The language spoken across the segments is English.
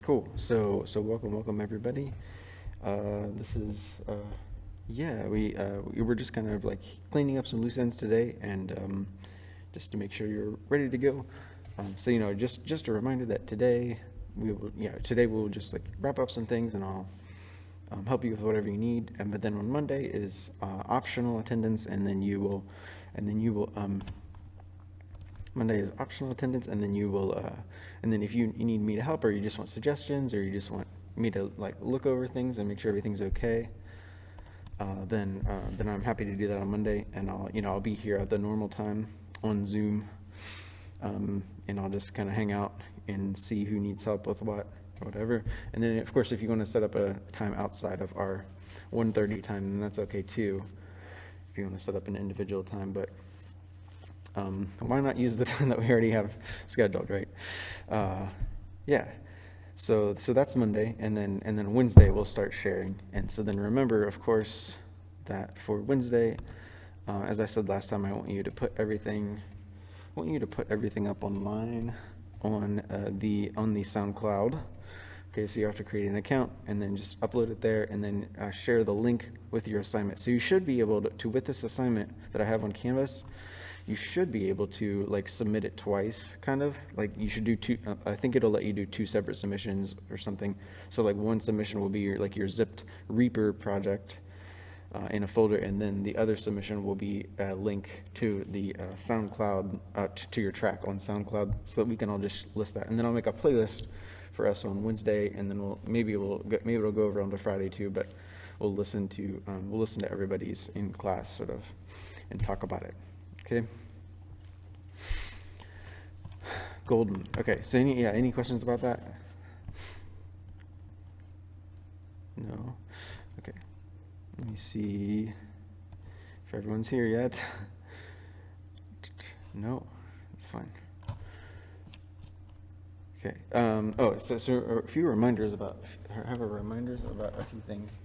Cool. So welcome everybody. This is yeah, we were just kind of like cleaning up some loose ends today, and just to make sure you're ready to go. So just a reminder that today we'll just like wrap up some things, and I'll help you with whatever you need. And but then on Monday is optional attendance, and then you will Monday is optional attendance, and then and then if you need me to help, or you just want suggestions, or you just want me to like look over things and make sure everything's okay, then I'm happy to do that on Monday, and I'll be here at the normal time on Zoom, and I'll just kind of hang out and see who needs help with what, whatever. And then of course, if you want to set up a time outside of our 1:30 time, then that's okay too. If you want to set up an individual time, but why not use the time that we already have scheduled, right? Yeah. So that's Monday, and then Wednesday we'll start sharing. And so then remember, of course, that for Wednesday, as I said last time, I want you to put everything up online on the SoundCloud. Okay, so you have to create an account and then just upload it there, and then share the link with your assignment. So you should be able to with this assignment that I have on Canvas, you should be able to like submit it twice, kind of like you should do two. I think it'll let you do two separate submissions or something. So like one submission will be your zipped Reaper project in a folder, and then the other submission will be a link to the SoundCloud, to your track on SoundCloud, so that we can all just list that. And then I'll make a playlist for us on Wednesday, and then maybe it'll go over onto Friday too. But we'll listen to everybody's in class sort of and talk about it. Okay. Golden. Okay. So any questions about that? No. Okay. Let me see if everyone's here yet. No, that's fine. Okay. So a few reminders about. I have reminders about a few things.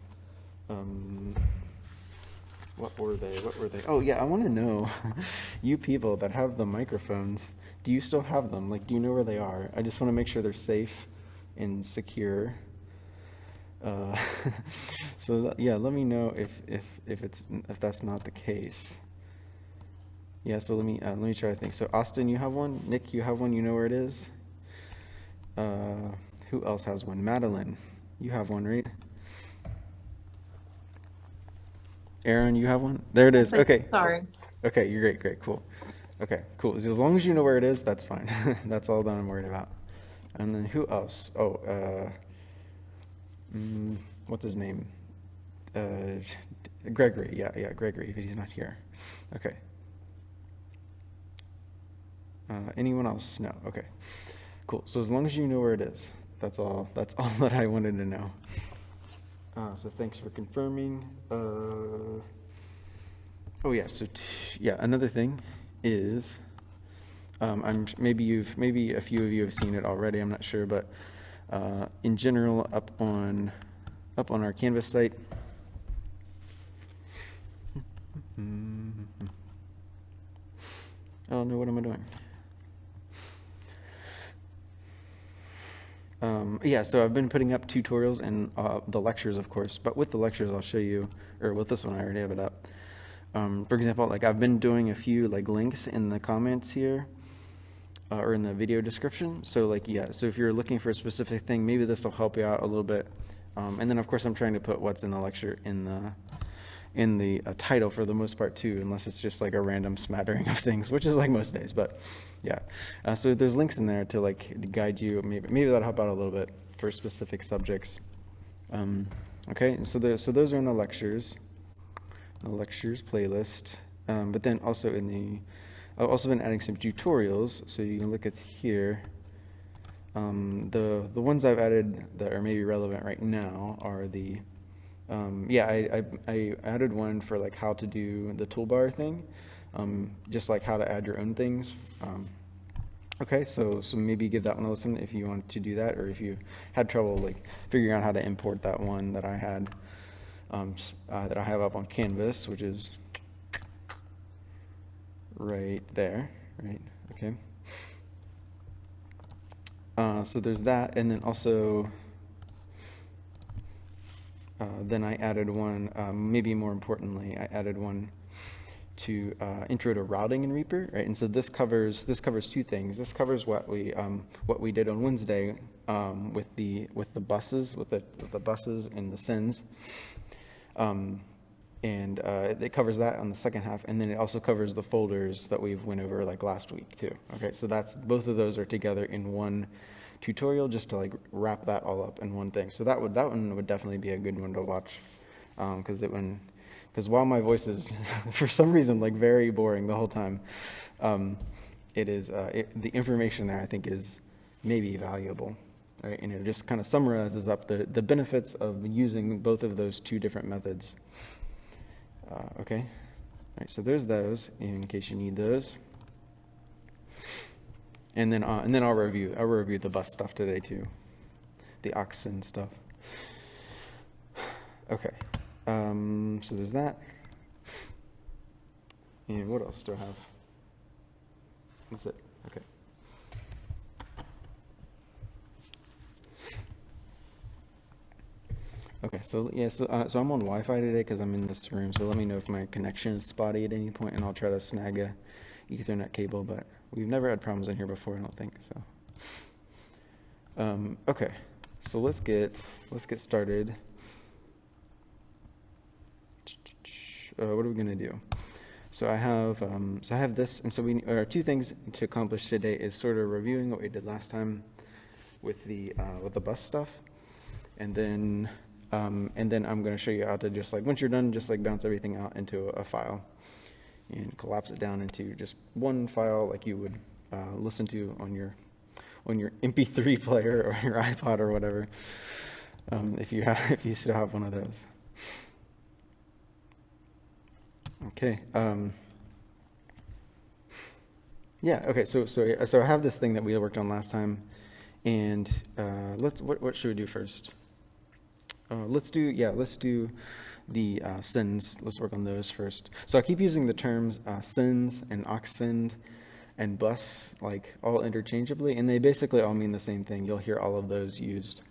What were they? Oh yeah, I want to know, you people that have the microphones, do you still have them? Like, do you know where they are? I just want to make sure they're safe and secure. So yeah, let me know if that's not the case. Yeah, so let me try to think. So Austin, you have one. Nick, you have one. You know where it is. Who else has one? Madeline, you have one, right? Aaron, you have one? There it is. Okay. Sorry. Okay, you're great, cool. Okay, cool. As long as you know where it is, that's fine. That's all that I'm worried about. And then who else? What's his name? Gregory. Yeah, Gregory, but he's not here. Okay. Anyone else? No. Okay. Cool. So as long as you know where it is, that's all that I wanted to know. So thanks for confirming. Oh yeah. So another thing is, maybe a few of you have seen it already. I'm not sure, but in general, up on our Canvas site. Oh no, what am I doing? Yeah, so I've been putting up tutorials and the lectures, of course, but with the lectures I'll show you, or with this one I already have it up. For example, like I've been doing a few like links in the comments here, or in the video description. So like, yeah, so if you're looking for a specific thing, maybe this will help you out a little bit. And then of course I'm trying to put what's in the lecture in the title for the most part too, unless it's just like a random smattering of things, which is like most days. But yeah, so there's links in there to like guide you. Maybe that'll help out a little bit for specific subjects. Okay, and so those are in the lectures playlist. But then also I've also been adding some tutorials, so you can look at here. The ones I've added that are maybe relevant right now are the I added one for like how to do the toolbar thing, just like how to add your own things. Okay, so maybe give that one a listen if you want to do that, or if you had trouble like figuring out how to import that one that I had, that I have up on Canvas, which is right there, right? Okay. So there's that, and then also, then I added one, maybe more importantly, I added one to intro to routing in Reaper, right? And so this covers two things. This covers what we did on Wednesday with the buses, with the buses and the sends. And it covers that on the second half, and then it also covers the folders that we've went over like last week too. Okay, so that's, both of those are together in one tutorial, just to like wrap that all up in one thing. So that one would definitely be a good one to watch, because while my voice is for some reason like very boring the whole time, it is the information there I think is maybe valuable. Right, and it just kind of summarizes up the benefits of using both of those two different methods. Okay, all right, so there's those in case you need those. And then I'll review the bus stuff today too, the oxen stuff. Okay, so there's that. And what else do I have? That's it. Okay. Okay, so yeah, so I'm on Wi-Fi today because I'm in this room. So let me know if my connection is spotty at any point, and I'll try to snag a Ethernet cable. But we've never had problems in here before, I don't think so. Okay, so let's get started. What are we gonna do? So I have this, and so our two things to accomplish today is sort of reviewing what we did last time with the bus stuff, and then I'm going to show you how to just like, once you're done, just like bounce everything out into a file and collapse it down into just one file like you would listen to on your MP3 player or your iPod or whatever, if you still have one of those. Okay. Yeah. Okay. So I have this thing that we worked on last time, and what should we do first? Let's do the sends. Let's work on those first. So I keep using the terms sends and oxsend and bus like all interchangeably, and they basically all mean the same thing. You'll hear all of those used.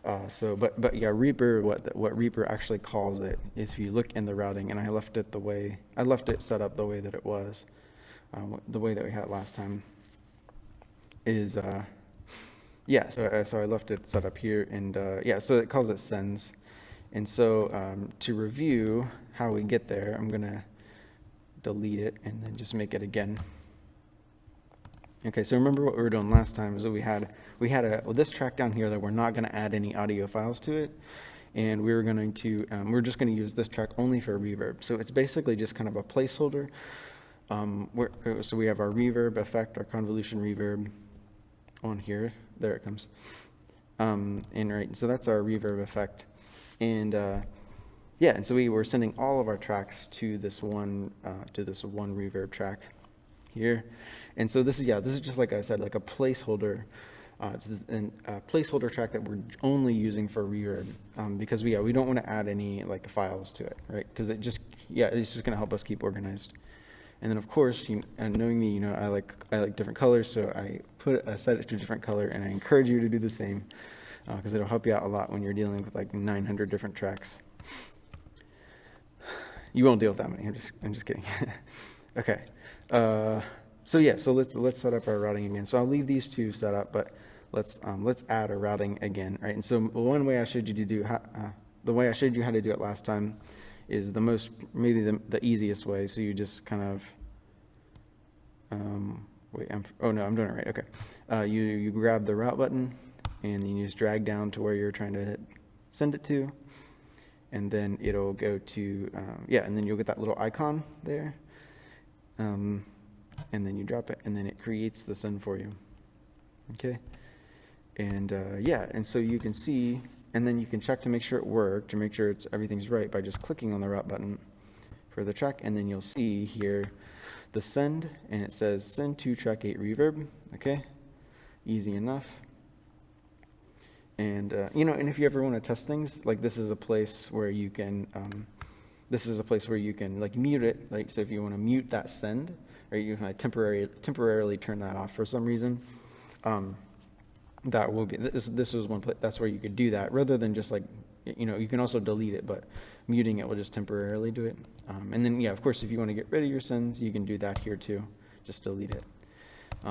But yeah, Reaper, what Reaper actually calls it is, if you look in the routing, and I left it set up the way that it was, the way that we had it last time, is yeah, so I left it set up here, and yeah, so it calls it sends. And so to review how we get there, I'm gonna delete it and then just make it again. Okay, so remember what we were doing last time is that we had this track down here that we're not going to add any audio files to it, and we're just going to use this track only for reverb. So it's basically just kind of a placeholder. So we have our reverb effect, our convolution reverb on here. There it comes. And right, so that's our reverb effect, and yeah, and so we were sending all of our tracks to this one reverb track here. And so this is just like I said, like a placeholder, and a placeholder track that we're only using for reverb, because we don't want to add any like files to it, right? Because it's just going to help us keep organized. And then of course, and knowing me, I like different colors, so I set it to a different color, and I encourage you to do the same, because it'll help you out a lot when you're dealing with like 900 different tracks. You won't deal with that many. I'm just kidding. Okay. So yeah, so let's set up our routing again. So I'll leave these two set up, but let's add a routing again, right? And so one way I showed you to do the way I showed you how to do it last time is maybe the easiest way. So you just kind of wait. I'm doing it right. Okay. You grab the route button, and then you just drag down to where you're trying to send it to, and then it'll go to and then you'll get that little icon there. And then you drop it, and then it creates the send for you. Okay, and yeah, and so you can see, and then you can check to make sure it worked, to make sure everything's right by just clicking on the route button for the track, and then you'll see here the send, and it says send to track 8 reverb. Okay, easy enough. And and if you ever want to test things, like this is a place where you can like mute it. Like, so if you want to mute that send, or you can like temporarily turn that off for some reason, that will be, this was one place, that's where you could do that, rather than just like, you know, you can also delete it, but muting it will just temporarily do it. And then, yeah, of course, if you want to get rid of your sends, you can do that here too. Just delete it.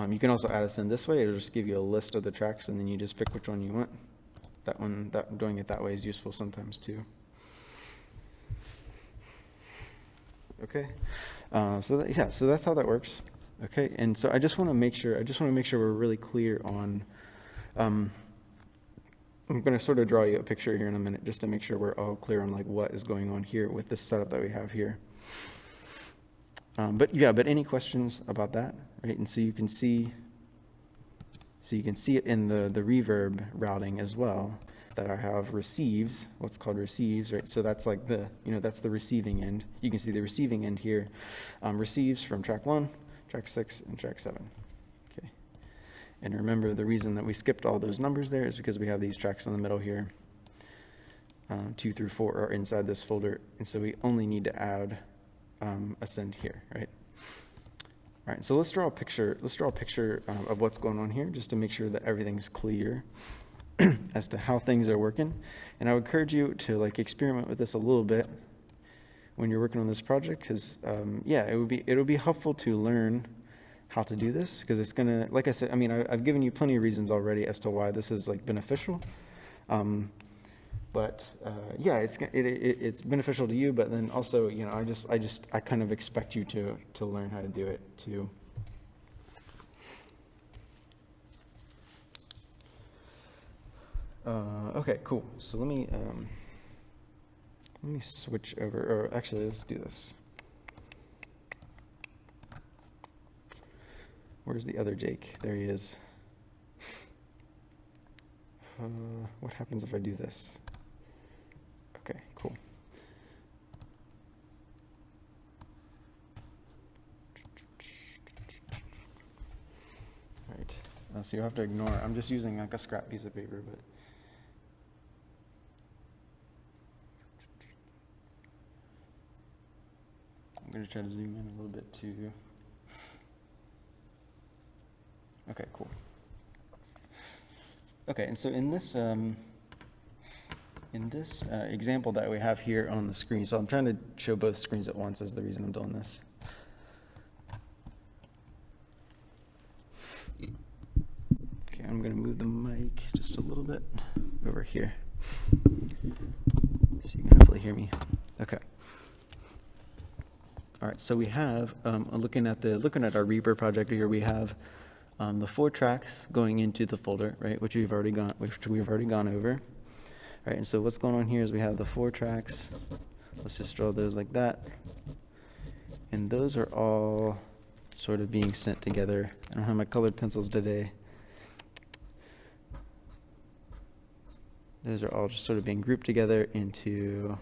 You can also add a send this way. It'll just give you a list of the tracks, and then you just pick which one you want. Doing it that way is useful sometimes too. Okay, so that's how that works. Okay, and so I just want to make sure we're really clear on. I'm going to sort of draw you a picture here in a minute, just to make sure we're all clear on like what is going on here with this setup that we have here. But any questions about that, right? And so you can see it in the reverb routing as well, that I have receives, what's called receives, right? So that's like that's the receiving end. You can see the receiving end here, receives from track 1, track 6, and track 7. Okay. And remember, the reason that we skipped all those numbers there is because we have these tracks in the middle here. 2 through 4 are inside this folder, and so we only need to add a send here, right? All right, so let's draw a picture. Of what's going on here, just to make sure that everything's clear as to how things are working. And I would encourage you to like experiment with this a little bit when you're working on this project, because it'll be helpful to learn how to do this, because it's gonna, like I said, I mean, I've given you plenty of reasons already as to why this is like beneficial. It's beneficial to you, but then also, you know, I kind of expect you to learn how to do it too. Okay, cool. So let me switch over, or actually, let's do this. Where's the other Jake? There he is. What happens if I do this? Okay, cool. All right, so you have to ignore, I'm just using like a scrap piece of paper, but. I'm going to try to zoom in a little bit too. Okay, cool. Okay, and so in this example that we have here on the screen, so I'm trying to show both screens at once is the reason I'm doing this. Okay, I'm going to move the mic just a little bit over here, so you can hopefully hear me. Okay. All right, so we have, looking at our Reaper project here, we have the 4 tracks going into the folder, right, which we've already gone over. All right, and so what's going on here is we have the 4 tracks. Let's just draw those like that. And those are all sort of being sent together. I don't have my colored pencils today. Those are all just sort of being grouped together into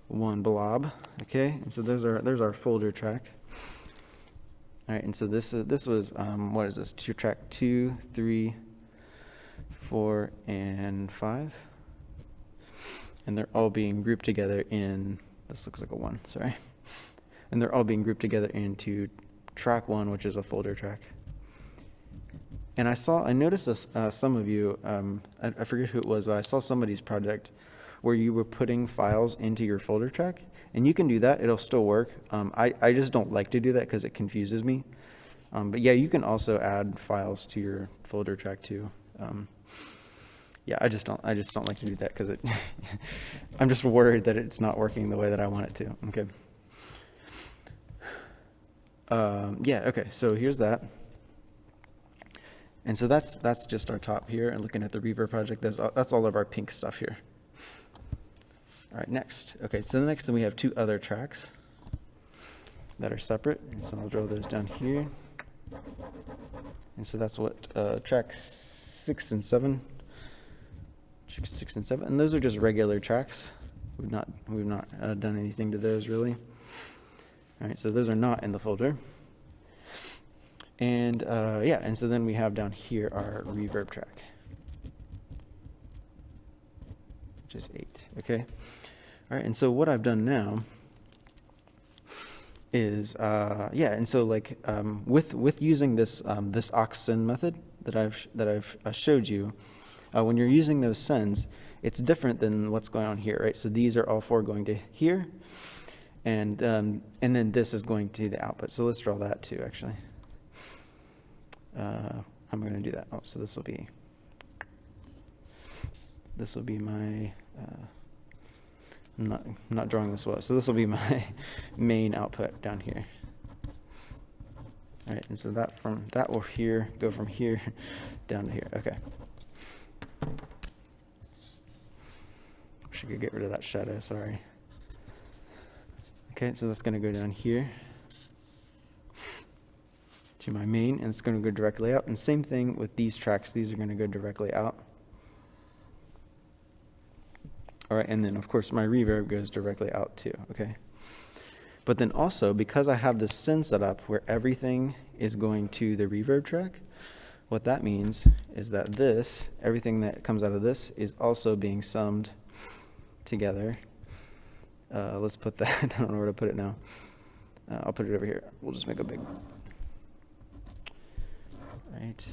one blob. Okay, and so there's our folder track. All right, and so this was what is this? Track 2, 3, 4, and 5, and they're all being grouped together in. This looks like a 1. Sorry, and they're all being grouped together into track 1, which is a folder track. And I noticed this. Some of you, I forget who it was, but I saw somebody's project where you were putting files into your folder track, and you can do that, it'll still work. I just don't like to do that because it confuses me. But yeah, you can also add files to your folder track too. Yeah, I just don't like to do that because I'm just worried that it's not working the way that I want it to. Okay. Yeah, okay, so here's that. And so that's just our top here, and looking at the Reaper project, that's all of our pink stuff here. All right, next. Okay, so the next thing we have 2 other tracks that are separate, and so I'll draw those down here. And so that's what track 6 and 7. Track 6 and 7, and those are just regular tracks. We've not done anything to those really. All right, so those are not in the folder. And yeah, and so then we have down here our reverb track, which is 8. Okay. All right, and so what I've done now is and so like with using this this aux send method, that I've showed you, when you're using those sends, it's different than what's going on here, right? So these are all four going to here, and then this is going to the output. So let's draw that too, actually. How am I going to do that? Oh, so this will be my, I'm not drawing this well. So this will be my main output down here. All right, and so that will go from here down to here. Okay. Wish I could get rid of that shadow, sorry. Okay, so that's going to go down here to my main, and it's going to go directly out. And same thing with these tracks, these are going to go directly out. All right, and then of course my reverb goes directly out too, okay? But then also, because I have this send set up where everything is going to the reverb track, what that means is that everything that comes out of this is also being summed together. Let's put that, I don't know where to put it now. I'll put it over here. We'll just make a big, right.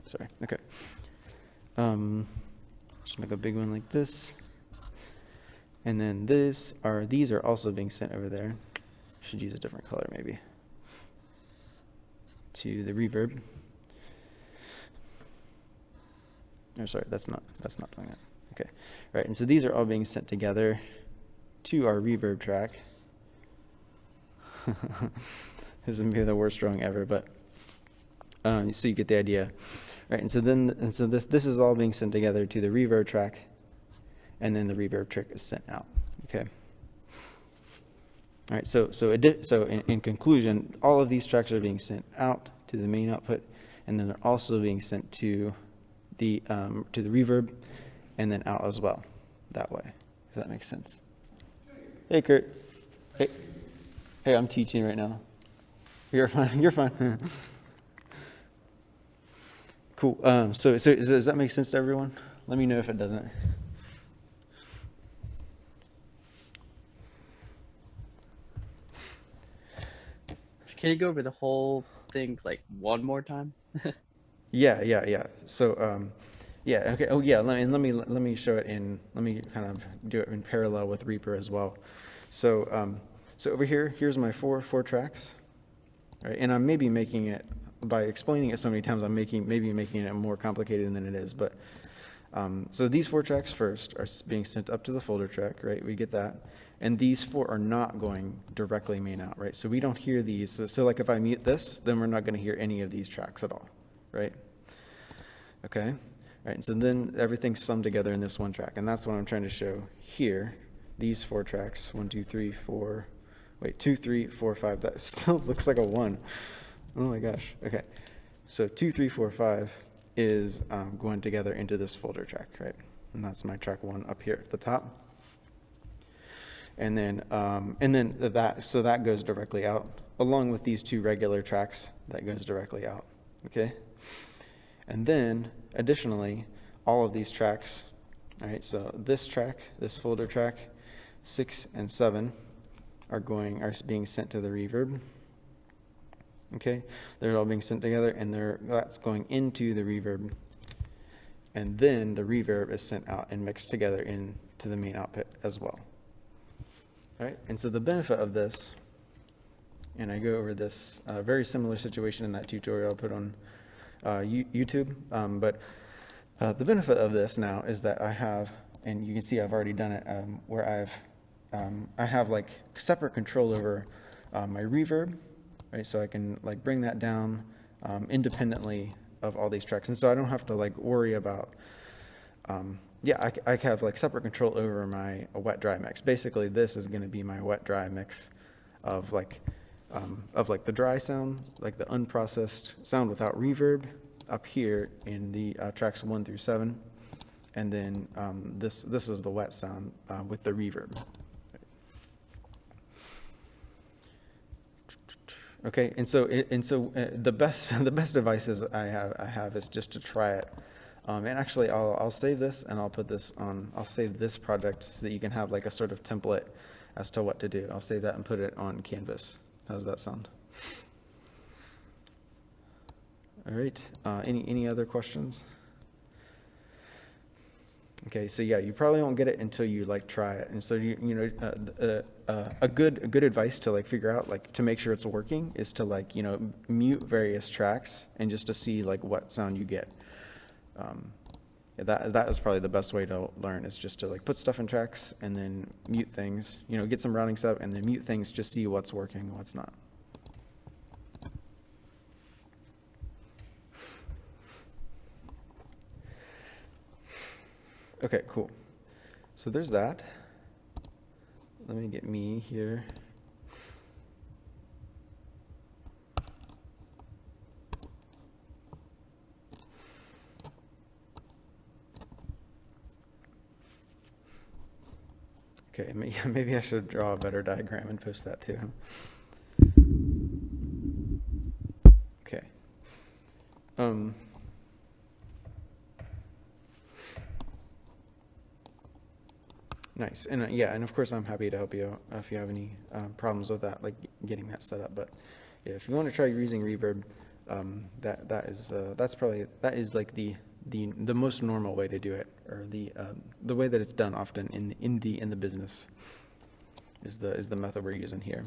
Sorry, okay. Just make a big one like this. And then these are also being sent over there. Should use a different color maybe. To the reverb. Oh, sorry, that's not doing that. Okay, right, and so these are all being sent together to our reverb track. This is maybe the worst drawing ever, but so you get the idea. Right, and so this is all being sent together to the reverb track, and then the reverb track is sent out. Okay. All right. So in conclusion, all of these tracks are being sent out to the main output, and then they're also being sent to the reverb, and then out as well, that way. If that makes sense. Hey, Kurt. Hey, I'm teaching right now. You're fine. You're fine. Cool. So does that make sense to everyone? Let me know if it doesn't. Can you go over the whole thing like one more time? Yeah. So yeah. Okay. Oh yeah. Let me show it in. Let me kind of do it in parallel with Reaper as well. So so over here, here's my four tracks, right? And I'm maybe making it, by explaining it so many times, I'm maybe making it more complicated than it is. But so these four tracks first are being sent up to the folder track, right? We get that. And these four are not going directly main out, right? So we don't hear these. So like if I mute this, then we're not going to hear any of these tracks at all, right? Okay. All right. And so then everything's summed together in this one track. And that's what I'm trying to show here. These four tracks, 1, 2, 3, 4, wait, 2, 3, 4, 5. That still looks like a 1. Oh my gosh. Okay. So 2, 3, 4, 5 is going together into this folder track, right? And that's my track 1 up here at the top. And then that goes directly out, along with these two regular tracks. That goes directly out. Okay. And then additionally, all of these tracks. All right. So this track, this folder track, 6 and 7, are being sent to the reverb. Okay, they're all being sent together, and that's going into the reverb, and then the reverb is sent out and mixed together into the main output as well. All right, and so the benefit of this, and I go over this very similar situation in that tutorial I put on YouTube, but the benefit of this now is that I have, and you can see I've already done it, where I have like separate control over my reverb. Right, so I can like bring that down independently of all these tracks, and so I don't have to like worry about. I have like separate control over my wet dry mix. Basically, this is going to be my wet dry mix of like the dry sound, like the unprocessed sound without reverb, up here in the tracks 1 through 7, and then this is the wet sound with the reverb. Okay, and so the best the best advice I have is just to try it. And actually, I'll save this and I'll put this on. I'll save this project so that you can have like a sort of template as to what to do. I'll save that and put it on Canvas. How does that sound? All right. Any other questions? Okay, so yeah, you probably won't get it until you like try it, and so a good advice to like figure out like to make sure it's working is to like mute various tracks and just to see like what sound you get. That is probably the best way to learn is just to like put stuff in tracks and then mute things, get some routing stuff and then mute things, just see what's working and what's not. Okay, cool. So there's that. Let me get me here. Okay, maybe I should draw a better diagram and post that too. Okay. Nice, and yeah, and of course I'm happy to help you if you have any problems with that, like getting that set up. But yeah, if you want to try using Reverb, that is like the most normal way to do it, or the way that it's done often in the business is the method we're using here.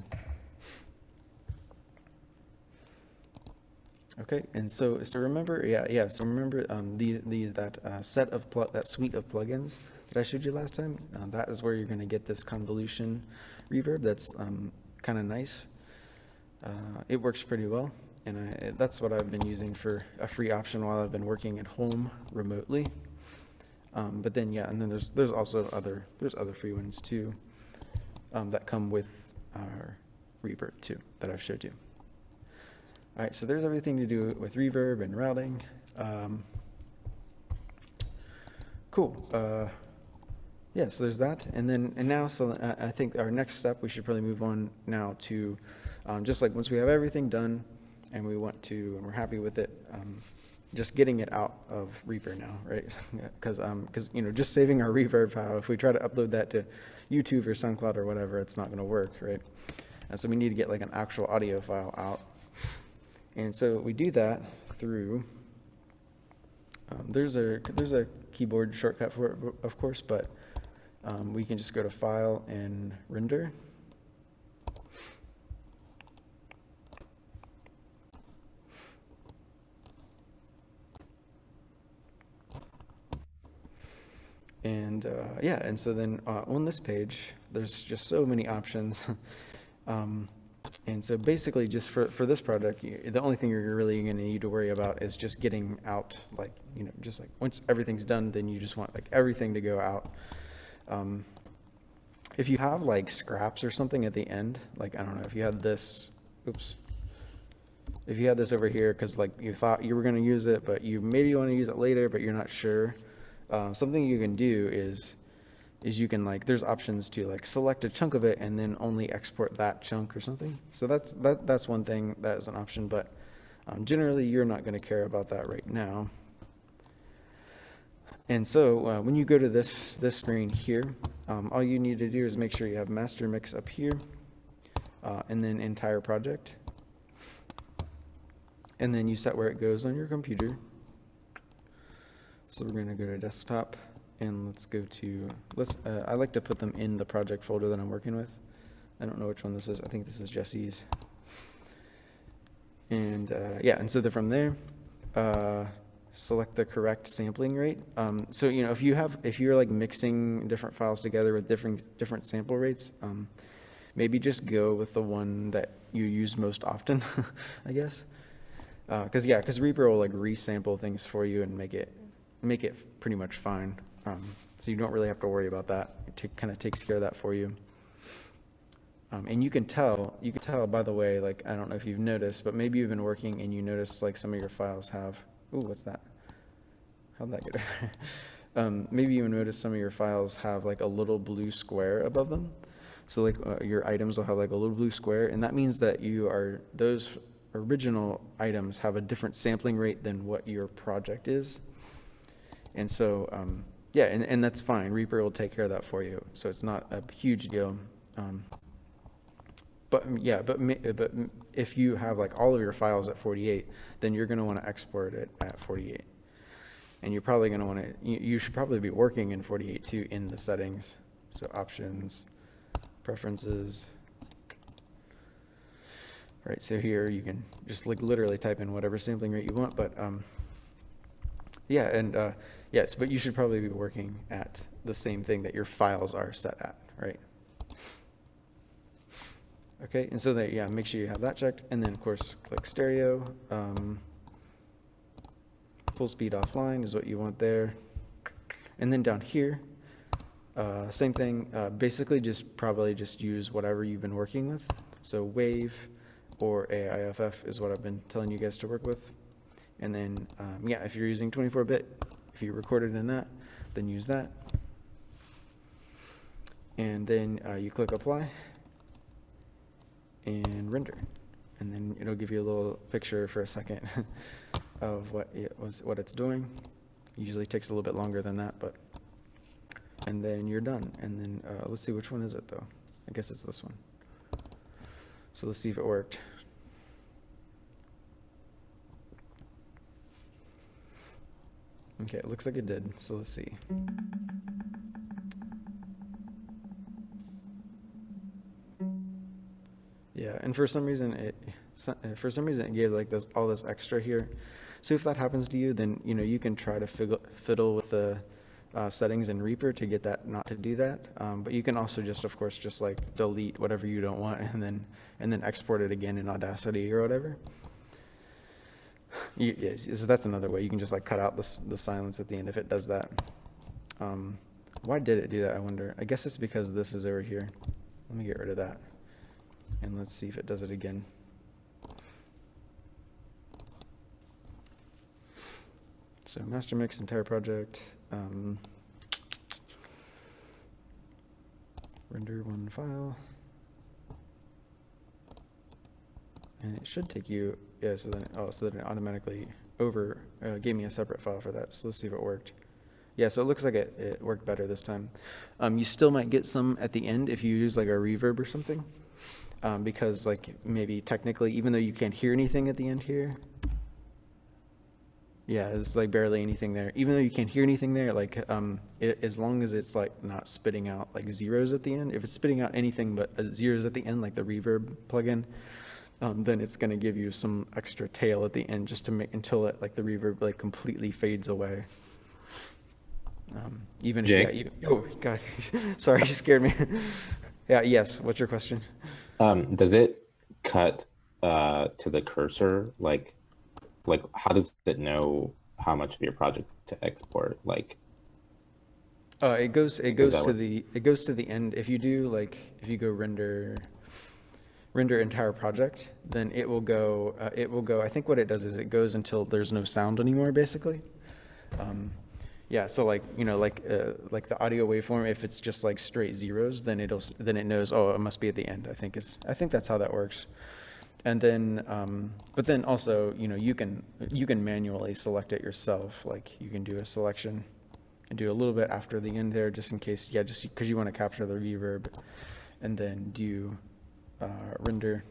Okay, and so remember, so remember that suite of plugins that I showed you last time. That is where you're going to get this convolution reverb. That's kind of nice. It works pretty well, and that's what I've been using for a free option while I've been working at home remotely. But then and then there's also other free ones too that come with our reverb too that I've showed you. All right, so there's everything to do with reverb and routing. Cool. Yeah, so there's that, and now, I think our next step, we should probably move on now to just like once we have everything done, and we're happy with it, just getting it out of Reaper now, right? Because just saving our reverb file, if we try to upload that to YouTube or SoundCloud or whatever, it's not going to work, right? And so we need to get like an actual audio file out. And so we do that through, there's a keyboard shortcut for it, of course, but we can just go to File and Render. And and so then on this page, there's just so many options. And so basically just for this project, the only thing you're really going to need to worry about is just getting out, like, just like once everything's done, then you just want like everything to go out. If you have like scraps or something at the end, like, I don't know, if you had this, if you had this over here because like you thought you were going to use it, but you maybe want to use it later, but you're not sure, something you can do is you can like, there's options to like select a chunk of it and then only export that chunk or something. So that's one thing that is an option, but generally you're not going to care about that right now. And so when you go to this screen here, all you need to do is make sure you have master mix up here, and then entire project, and then you set where it goes on your computer. So we're going to go to desktop. And let's go to, I like to put them in the project folder that I'm working with. I don't know which one this is. I think this is Jesse's. And and so from there, select the correct sampling rate. So if you're like mixing different files together with different sample rates, maybe just go with the one that you use most often, I guess. Because Reaper will like resample things for you and make it pretty much fine. So you don't really have to worry about that. It kind of takes care of that for you. And you can tell, by the way, like, I don't know if you've noticed, but maybe you've been working and you notice like some of your files have, ooh, what's that? How'd that get over there? Maybe you notice some of your files have like a little blue square above them. So like your items will have like a little blue square, and that means that those original items have a different sampling rate than what your project is. And so, yeah, and that's fine. Reaper will take care of that for you. So it's not a huge deal. But yeah, but if you have like all of your files at 48, then you're going to want to export it at 48. And you're probably going to want to, you should probably be working in 48 too in the settings. So options, preferences. Right, so here you can just like literally type in whatever sampling rate you want, but yeah, and yes, but you should probably be working at the same thing that your files are set at, right? Okay, and so that, yeah, make sure you have that checked, and then of course click stereo. Full speed offline is what you want there. And then down here, same thing, basically probably just use whatever you've been working with. So wave or AIFF is what I've been telling you guys to work with. And then, yeah, if you're using 24-bit, if you recorded in that, then use that. And then you click apply and render. And then it'll give you a little picture for a second of what it's doing. Usually takes a little bit longer than that, but, and then you're done. And then let's see, which one is it though? I guess it's this one. So let's see if it worked. Okay, it looks like it did, so let's see. Yeah, and for some reason it gave like all this extra here. So if that happens to you, then you can try to fiddle with the settings in Reaper to get that not to do that. But you can also just, of course, just like delete whatever you don't want and then export it again in Audacity or whatever. Yes, so that's another way. You can just like cut out the silence at the end if it does that. Why did it do that, I wonder? I guess it's because this is over here. Let me get rid of that. And let's see if it does it again. So master mix, entire project. Render one file. And it should take you, yeah, so then it automatically gave me a separate file for that. So let's see if it worked. Yeah, so it looks like it worked better this time. You still might get some at the end if you use like a reverb or something. Because like maybe technically, even though you can't hear anything at the end here, yeah, it's like barely anything there. Even though you can't hear anything there, like as long as it's like not spitting out like zeros at the end, if it's spitting out anything but zeros at the end, like the reverb plugin, then it's going to give you some extra tail at the end just to make until it like the reverb like completely fades away. Even Jake? If, yeah, oh God, sorry, you scared me. Yeah, yes. What's your question? Does it cut to the cursor? Like how does it know how much of your project to export? Like, it goes to the end. If you go render entire project, then it will go. I think what it does is it goes until there's no sound anymore, basically. Yeah, so like the audio waveform, if it's just like straight zeros, then it knows, oh, it must be at the end. I think that's how that works. And then but then also you can manually select it yourself. Like you can do a selection and do a little bit after the end there, just in case. Yeah, just because you want to capture the reverb, and then do render,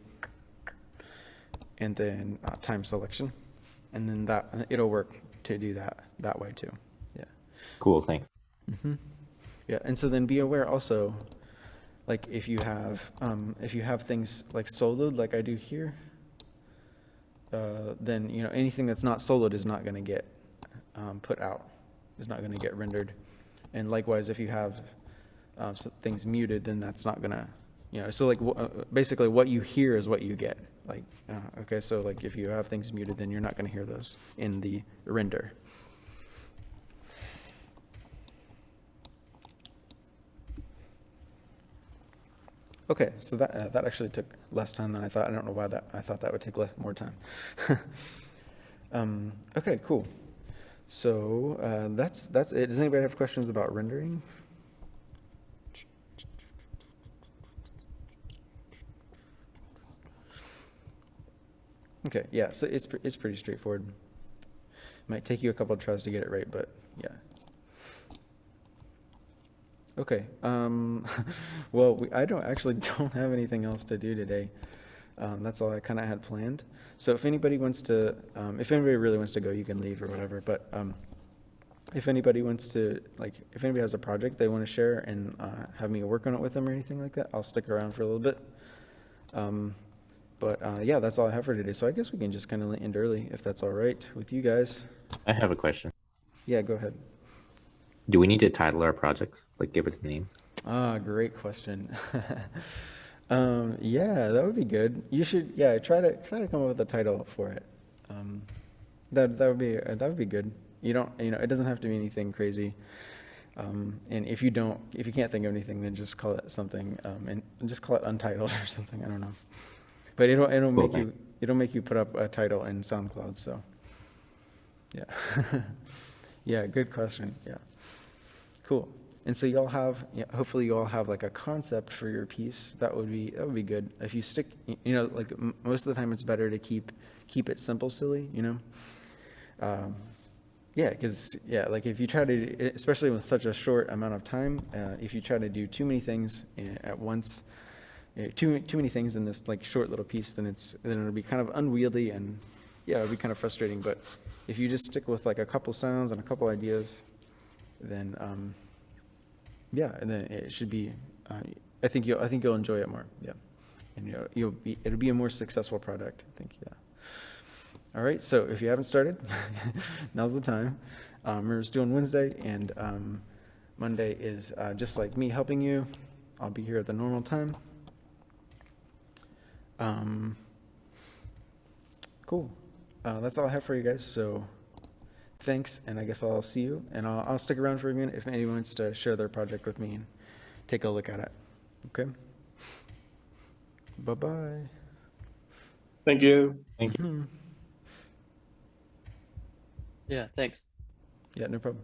and then time selection, and then that it'll work to do that way too. Cool, thanks. Mm-hmm. Yeah, and so then be aware also, like if you have things like soloed, like I do here, then anything that's not soloed is not going to get put out, is not going to get rendered, and likewise if you have things muted, then that's not going to, so like basically what you hear is what you get. Like okay, so like if you have things muted, then you're not going to hear those in the render. Okay, so that actually took less time than I thought. I don't know why I thought that would take more time. Okay, cool. So that's it. Does anybody have questions about rendering? Okay, yeah, so it's pretty straightforward. Might take you a couple of tries to get it right, but yeah. Okay, well, I don't actually don't have anything else to do today. That's all I kind of had planned. So if anybody wants to, if anybody really wants to go, you can leave or whatever. But if anybody wants to, like, if anybody has a project they want to share and have me work on it with them or anything like that, I'll stick around for a little bit. But yeah, that's all I have for today. So I guess we can just kind of end early if that's all right with you guys. I have a question. Yeah, go ahead. Do we need to title our projects? Like give it a name? Ah, great question. Yeah, that would be good. You should, yeah, try to come up with a title for it. That would be good. You don't, it doesn't have to be anything crazy. And if you can't think of anything, then just call it something, and just call it Untitled or something. I don't know. But it'll make thing. it'll make you put up a title in SoundCloud. So, yeah, yeah, good question. Yeah, cool. And so hopefully you all have like a concept for your piece. That would be good. If you stick, like most of the time it's better to keep it simple, silly, Yeah, because like if you try to, especially with such a short amount of time, if you try to do too many things at once, too many things in this like short little piece, then it'll be kind of unwieldy and yeah, it'll be kind of frustrating. But if you just stick with like a couple sounds and a couple ideas, then yeah, and then it should be. I think you'll enjoy it more. Yeah, and it'll be a more successful product. I think. Yeah. All right. So if you haven't started, now's the time. We're just doing Wednesday, and Monday is just like me helping you. I'll be here at the normal time. Cool. That's all I have for you guys. So. Thanks, and I guess I'll see you, and I'll stick around for a minute if anyone wants to share their project with me and take a look at it. Okay? Bye-bye. Thank you. Thank you. Mhm. Yeah, thanks. Yeah, no problem.